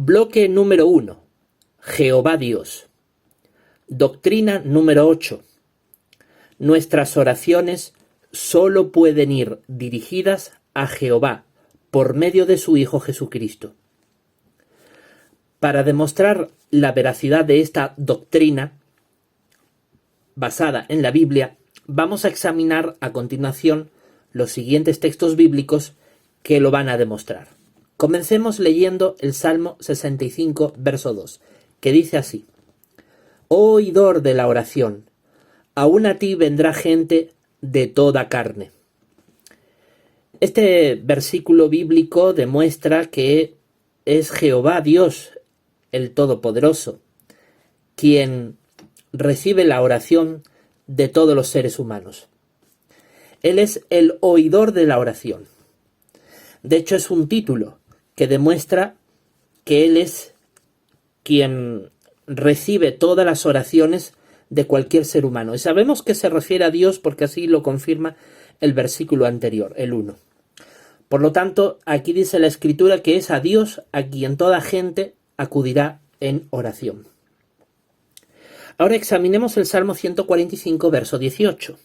Bloque número 1. Jehová Dios. Doctrina número 8. Nuestras oraciones solo pueden ir dirigidas a Jehová por medio de su Hijo Jesucristo. Para demostrar la veracidad de esta doctrina, basada en la Biblia, vamos a examinar a continuación los siguientes textos bíblicos que lo van a demostrar. Comencemos leyendo el Salmo 65, verso 2, que dice así: Oh oidor de la oración, aún a ti vendrá gente de toda carne. Este versículo bíblico demuestra que es Jehová Dios, el Todopoderoso, quien recibe la oración de todos los seres humanos. Él es el oidor de la oración. De hecho, es un título que demuestra que Él es quien recibe todas las oraciones de cualquier ser humano. Y sabemos que se refiere a Dios porque así lo confirma el versículo anterior, el 1. Por lo tanto, aquí dice la Escritura que es a Dios a quien toda gente acudirá en oración. Ahora examinemos el Salmo 145, verso 18.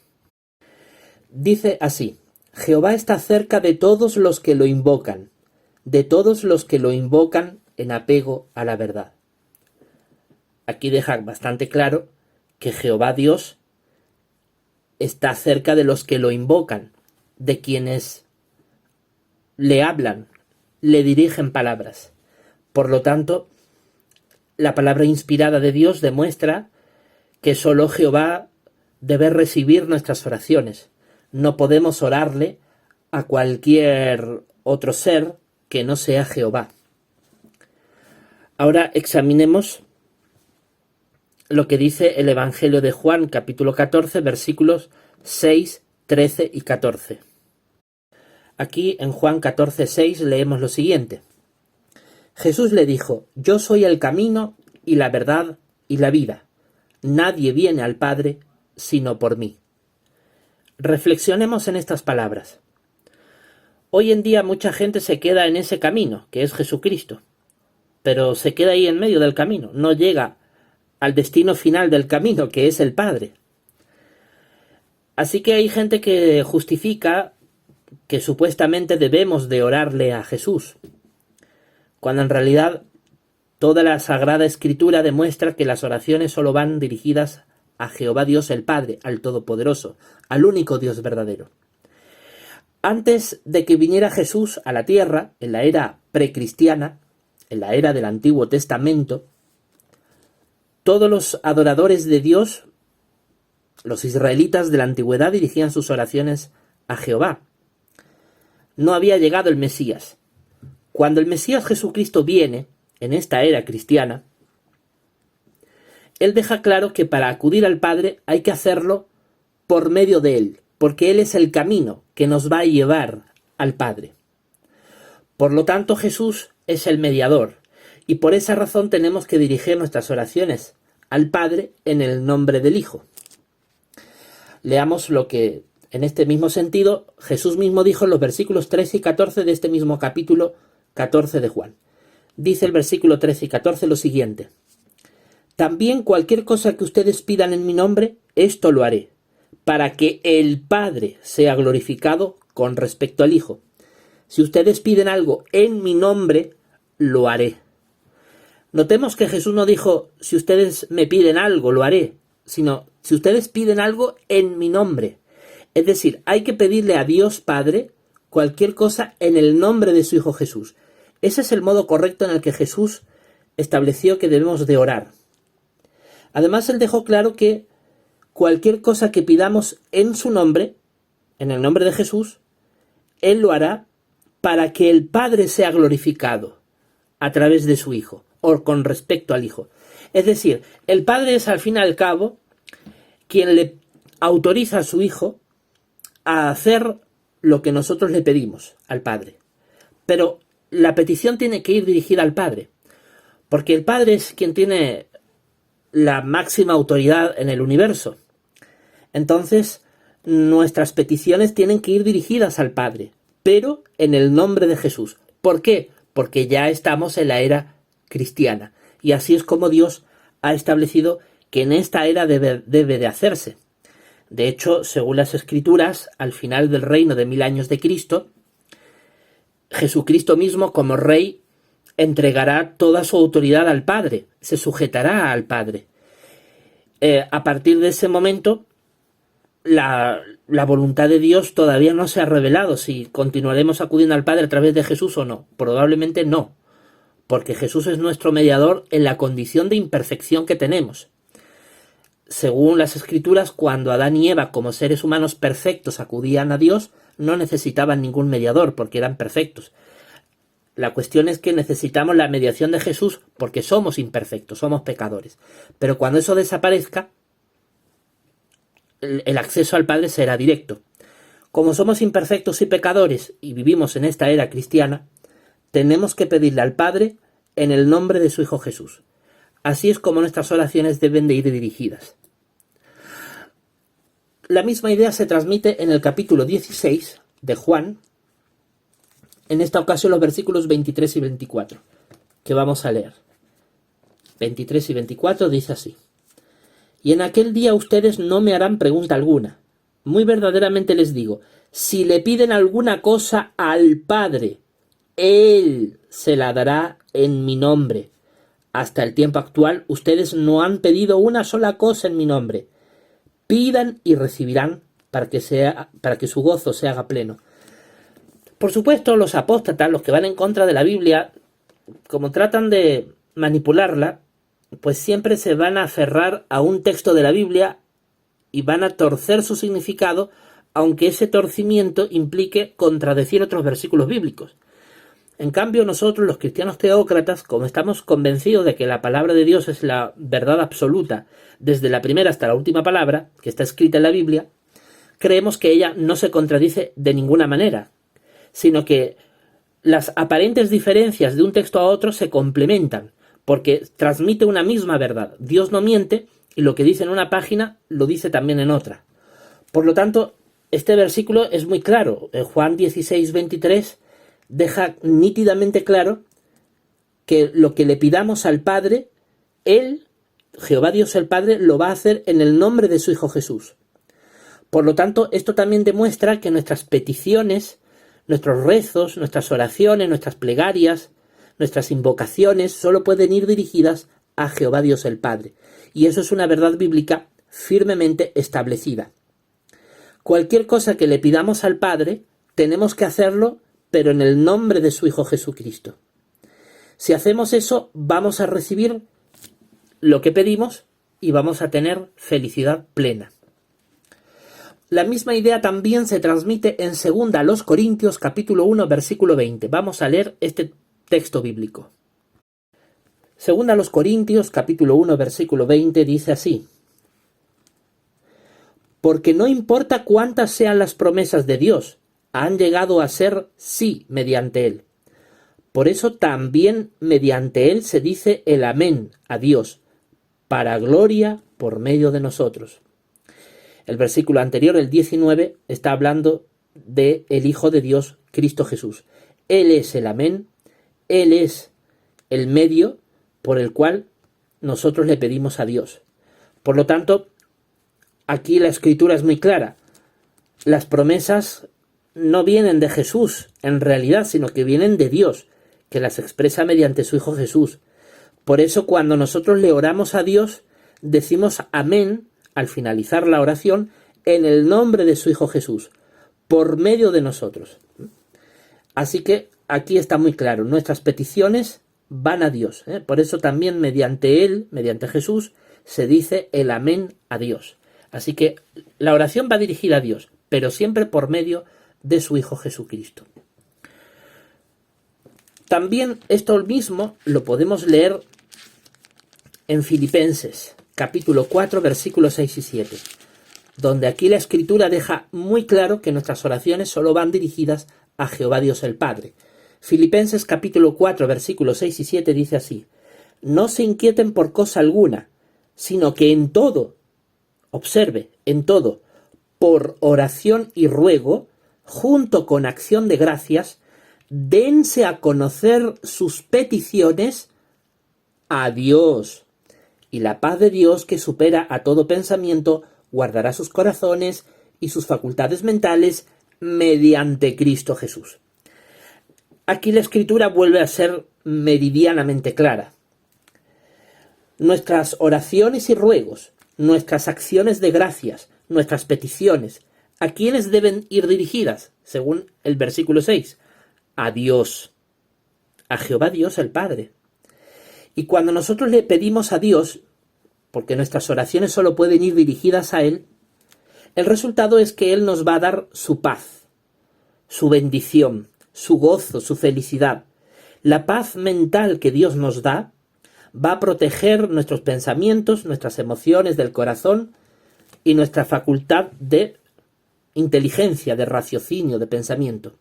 Dice así: Jehová está cerca de todos los que lo invocan, de todos los que lo invocan en apego a la verdad. Aquí deja bastante claro que Jehová Dios está cerca de los que lo invocan, de quienes le hablan, le dirigen palabras. Por lo tanto, la palabra inspirada de Dios demuestra que solo Jehová debe recibir nuestras oraciones. No podemos orarle a cualquier otro ser que no sea Jehová. Ahora examinemos lo que dice el Evangelio de Juan, capítulo 14, versículos 6, 13 y 14. Aquí en Juan 14, 6 leemos lo siguiente: Jesús le dijo: Yo soy el camino y la verdad y la vida. Nadie viene al Padre sino por mí. Reflexionemos en estas palabras. Hoy en día mucha gente se queda en ese camino, que es Jesucristo, pero se queda ahí en medio del camino, no llega al destino final del camino, que es el Padre. Así que hay gente que justifica que supuestamente debemos de orarle a Jesús, cuando en realidad toda la Sagrada Escritura demuestra que las oraciones solo van dirigidas a Jehová Dios el Padre, al Todopoderoso, al único Dios verdadero. Antes de que viniera Jesús a la tierra, en la era precristiana, en la era del Antiguo Testamento, todos los adoradores de Dios, los israelitas de la antigüedad, dirigían sus oraciones a Jehová. No había llegado el Mesías. Cuando el Mesías Jesucristo viene, en esta era cristiana, Él deja claro que para acudir al Padre hay que hacerlo por medio de Él, porque Él es el camino que nos va a llevar al Padre. Por lo tanto, Jesús es el mediador, y por esa razón tenemos que dirigir nuestras oraciones al Padre en el nombre del Hijo. Leamos lo que, en este mismo sentido, Jesús mismo dijo en los versículos 13 y 14 de este mismo capítulo 14 de Juan. Dice el versículo 13 y 14 lo siguiente: También cualquier cosa que ustedes pidan en mi nombre, esto lo haré, para que el Padre sea glorificado con respecto al Hijo. Si ustedes piden algo en mi nombre, lo haré. Notemos que Jesús no dijo: si ustedes me piden algo, lo haré, sino si ustedes piden algo en mi nombre. Es decir, hay que pedirle a Dios Padre cualquier cosa en el nombre de su Hijo Jesús. Ese es el modo correcto en el que Jesús estableció que debemos de orar. Además, Él dejó claro que cualquier cosa que pidamos en su nombre, en el nombre de Jesús, Él lo hará para que el Padre sea glorificado a través de su Hijo, o con respecto al Hijo. Es decir, el Padre es al fin y al cabo quien le autoriza a su Hijo a hacer lo que nosotros le pedimos al Padre. Pero la petición tiene que ir dirigida al Padre, porque el Padre es quien tiene la máxima autoridad en el universo. Entonces, nuestras peticiones tienen que ir dirigidas al Padre, pero en el nombre de Jesús. ¿Por qué? Porque ya estamos en la era cristiana. Y así es como Dios ha establecido que en esta era debe de hacerse. De hecho, según las Escrituras, al final del reino de 1000 años de Cristo, Jesucristo mismo, como Rey, entregará toda su autoridad al Padre, se sujetará al Padre. A partir de ese momento, la voluntad de Dios todavía no se ha revelado, si continuaremos acudiendo al Padre a través de Jesús o no. Probablemente no, porque Jesús es nuestro mediador en la condición de imperfección que tenemos. Según las Escrituras, cuando Adán y Eva, como seres humanos perfectos, acudían a Dios, no necesitaban ningún mediador, porque eran perfectos. La cuestión es que necesitamos la mediación de Jesús porque somos imperfectos, somos pecadores. Pero cuando eso desaparezca, el acceso al Padre será directo. Como somos imperfectos y pecadores y vivimos en esta era cristiana, tenemos que pedirle al Padre en el nombre de su Hijo Jesús. Así es como nuestras oraciones deben de ir dirigidas. La misma idea se transmite en el capítulo 16 de Juan, en esta ocasión los versículos 23 y 24, que vamos a leer. 23 y 24 dice así: Y en aquel día ustedes no me harán pregunta alguna. Muy verdaderamente les digo, si le piden alguna cosa al Padre, Él se la dará en mi nombre. Hasta el tiempo actual ustedes no han pedido una sola cosa en mi nombre. Pidan y recibirán para que su gozo se haga pleno. Por supuesto, los apóstatas, los que van en contra de la Biblia, como tratan de manipularla, pues siempre se van a aferrar a un texto de la Biblia y van a torcer su significado, aunque ese torcimiento implique contradecir otros versículos bíblicos. En cambio, nosotros, los cristianos teócratas, como estamos convencidos de que la palabra de Dios es la verdad absoluta, desde la primera hasta la última palabra, que está escrita en la Biblia, creemos que ella no se contradice de ninguna manera, sino que las aparentes diferencias de un texto a otro se complementan, porque transmite una misma verdad. Dios no miente, y lo que dice en una página lo dice también en otra. Por lo tanto, este versículo es muy claro. En Juan 16, 23 deja nítidamente claro que lo que le pidamos al Padre, Él, Jehová Dios el Padre, lo va a hacer en el nombre de su Hijo Jesús. Por lo tanto, esto también demuestra que nuestras peticiones, nuestros rezos, nuestras oraciones, nuestras plegarias, nuestras invocaciones solo pueden ir dirigidas a Jehová Dios el Padre. Y eso es una verdad bíblica firmemente establecida. Cualquier cosa que le pidamos al Padre, tenemos que hacerlo, pero en el nombre de su Hijo Jesucristo. Si hacemos eso, vamos a recibir lo que pedimos y vamos a tener felicidad plena. La misma idea también se transmite en 2 Corintios capítulo 1 versículo 20. Vamos a leer este texto bíblico. 2 Corintios capítulo 1 versículo 20 dice así: Porque no importa cuántas sean las promesas de Dios, han llegado a ser sí mediante Él. Por eso también mediante Él se dice el amén a Dios, para gloria por medio de nosotros. El versículo anterior, el 19, está hablando de el Hijo de Dios, Cristo Jesús. Él es el amén, Él es el medio por el cual nosotros le pedimos a Dios. Por lo tanto, aquí la Escritura es muy clara. Las promesas no vienen de Jesús en realidad, sino que vienen de Dios, que las expresa mediante su Hijo Jesús. Por eso cuando nosotros le oramos a Dios, decimos amén al finalizar la oración en el nombre de su Hijo Jesús, por medio de nosotros. Así que aquí está muy claro, nuestras peticiones van a Dios. Por eso también mediante Él, mediante Jesús, se dice el amén a Dios. Así que la oración va dirigida a Dios, pero siempre por medio de su Hijo Jesucristo. También esto mismo lo podemos leer en Filipenses, capítulo 4, versículos 6 y 7, donde aquí la Escritura deja muy claro que nuestras oraciones solo van dirigidas a Jehová Dios el Padre. Filipenses capítulo 4, versículos 6 y 7 dice así: No se inquieten por cosa alguna, sino que en todo, observe, en todo, por oración y ruego, junto con acción de gracias, dense a conocer sus peticiones a Dios. Y la paz de Dios, que supera a todo pensamiento, guardará sus corazones y sus facultades mentales mediante Cristo Jesús. Aquí la Escritura vuelve a ser meridianamente clara. Nuestras oraciones y ruegos, nuestras acciones de gracias, nuestras peticiones, ¿a quiénes deben ir dirigidas? Según el versículo 6, a Dios, a Jehová Dios el Padre. Y cuando nosotros le pedimos a Dios, porque nuestras oraciones solo pueden ir dirigidas a Él, el resultado es que Él nos va a dar su paz, su bendición, su gozo, su felicidad. La paz mental que Dios nos da va a proteger nuestros pensamientos, nuestras emociones del corazón y nuestra facultad de inteligencia, de raciocinio, de pensamiento.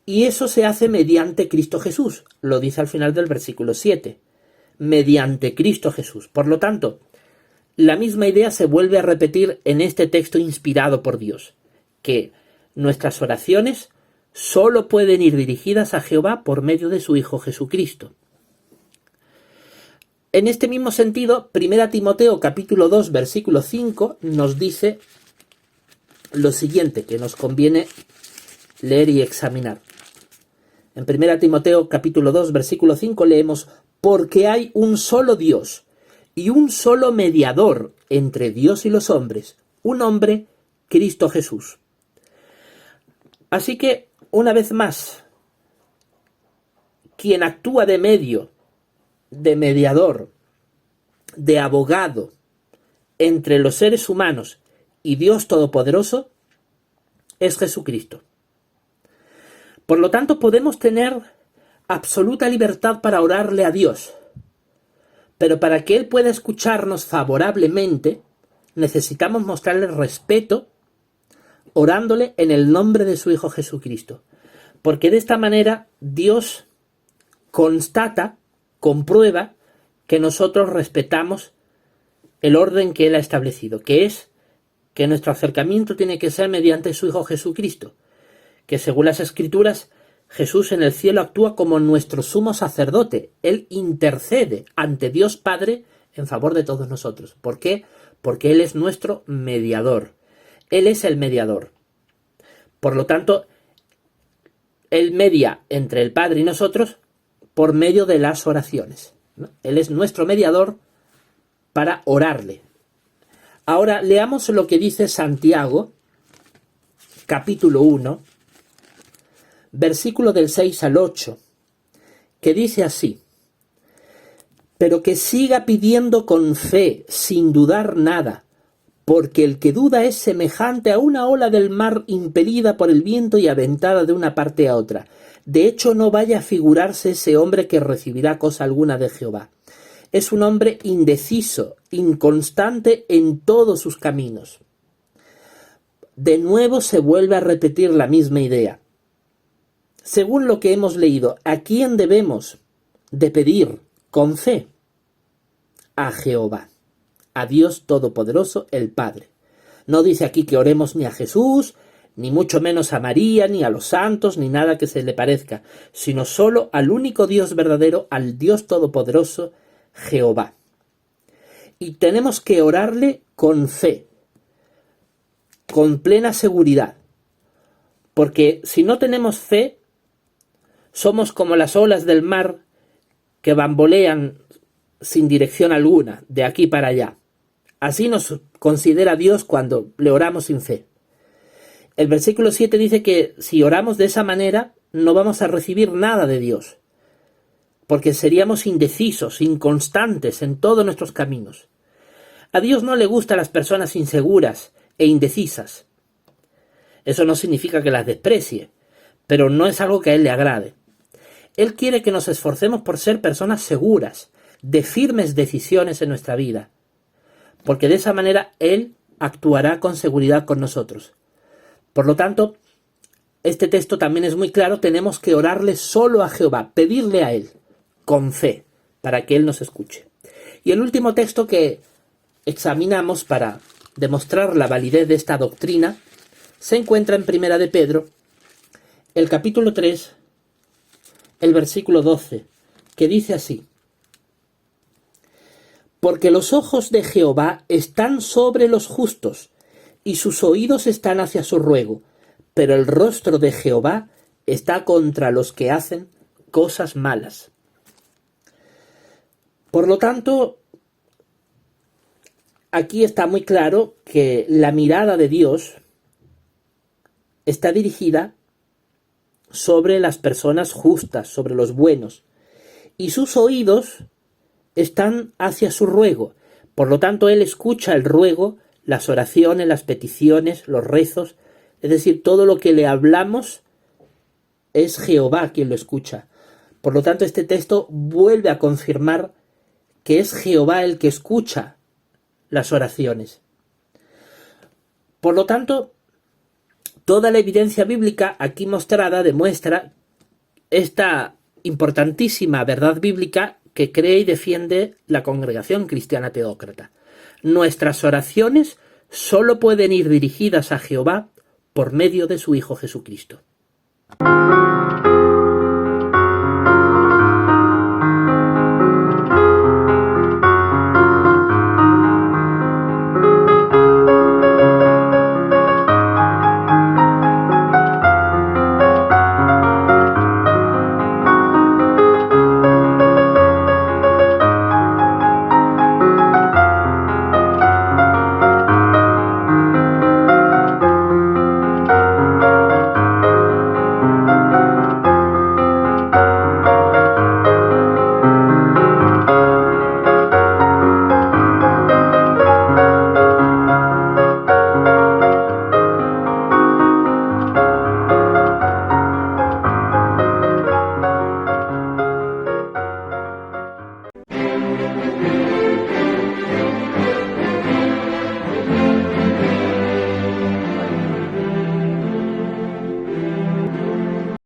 Y eso se hace mediante Cristo Jesús, lo dice al final del versículo 7. Mediante Cristo Jesús. Por lo tanto, la misma idea se vuelve a repetir en este texto inspirado por Dios, que nuestras oraciones solo pueden ir dirigidas a Jehová por medio de su Hijo Jesucristo. En este mismo sentido, 1 Timoteo capítulo 2, versículo 5 nos dice lo siguiente, que nos conviene leer y examinar. En 1 Timoteo capítulo 2, versículo 5 leemos: porque hay un solo Dios y un solo mediador entre Dios y los hombres, un hombre, Cristo Jesús. Así que, una vez más, quien actúa de medio, de mediador, de abogado entre los seres humanos y Dios Todopoderoso es Jesucristo. Por lo tanto, podemos tener absoluta libertad para orarle a Dios, pero para que Él pueda escucharnos favorablemente, necesitamos mostrarle respeto orándole en el nombre de su Hijo Jesucristo, porque de esta manera Dios constata, comprueba que nosotros respetamos el orden que Él ha establecido, que es que nuestro acercamiento tiene que ser mediante su Hijo Jesucristo, que según las Escrituras, Jesús en el cielo actúa como nuestro sumo sacerdote. Él intercede ante Dios Padre en favor de todos nosotros. ¿Por qué? Porque Él es nuestro mediador. Él es el mediador. Por lo tanto, Él media entre el Padre y nosotros por medio de las oraciones, ¿no? Él es nuestro mediador para orarle. Ahora leamos lo que dice Santiago, capítulo 1, versículo del 6 al 8, que dice así: pero que siga pidiendo con fe, sin dudar nada, porque el que duda es semejante a una ola del mar impelida por el viento y aventada de una parte a otra. De hecho, no vaya a figurarse ese hombre que recibirá cosa alguna de Jehová. Es un hombre indeciso, inconstante en todos sus caminos. De nuevo se vuelve a repetir la misma idea. Según lo que hemos leído, ¿a quién debemos de pedir con fe? A Jehová, a Dios Todopoderoso, el Padre. No dice aquí que oremos ni a Jesús, ni mucho menos a María, ni a los santos, ni nada que se le parezca, sino solo al único Dios verdadero, al Dios Todopoderoso, Jehová. Y tenemos que orarle con fe, con plena seguridad, porque si no tenemos fe, somos como las olas del mar que bambolean sin dirección alguna, de aquí para allá. Así nos considera Dios cuando le oramos sin fe. El versículo 7 dice que si oramos de esa manera, no vamos a recibir nada de Dios, porque seríamos indecisos, inconstantes en todos nuestros caminos. A Dios no le gustan las personas inseguras e indecisas. Eso no significa que las desprecie, pero no es algo que a Él le agrade. Él quiere que nos esforcemos por ser personas seguras, de firmes decisiones en nuestra vida, porque de esa manera Él actuará con seguridad con nosotros. Por lo tanto, este texto también es muy claro, tenemos que orarle solo a Jehová, pedirle a Él, con fe, para que Él nos escuche. Y el último texto que examinamos para demostrar la validez de esta doctrina se encuentra en Primera de Pedro, el capítulo 3, el versículo 12, que dice así: Porque los ojos de Jehová están sobre los justos, y sus oídos están hacia su ruego, pero el rostro de Jehová está contra los que hacen cosas malas. Por lo tanto, aquí está muy claro que la mirada de Dios está dirigida sobre las personas justas, sobre los buenos, y sus oídos están hacia su ruego. Por lo tanto, Él escucha el ruego, las oraciones, las peticiones, los rezos, es decir, todo lo que le hablamos es Jehová quien lo escucha. Por lo tanto, este texto vuelve a confirmar que es Jehová el que escucha las oraciones. Por lo tanto, toda la evidencia bíblica aquí mostrada demuestra esta importantísima verdad bíblica que cree y defiende la Congregación Cristiana Teócrata. Nuestras oraciones solo pueden ir dirigidas a Jehová por medio de su Hijo Jesucristo.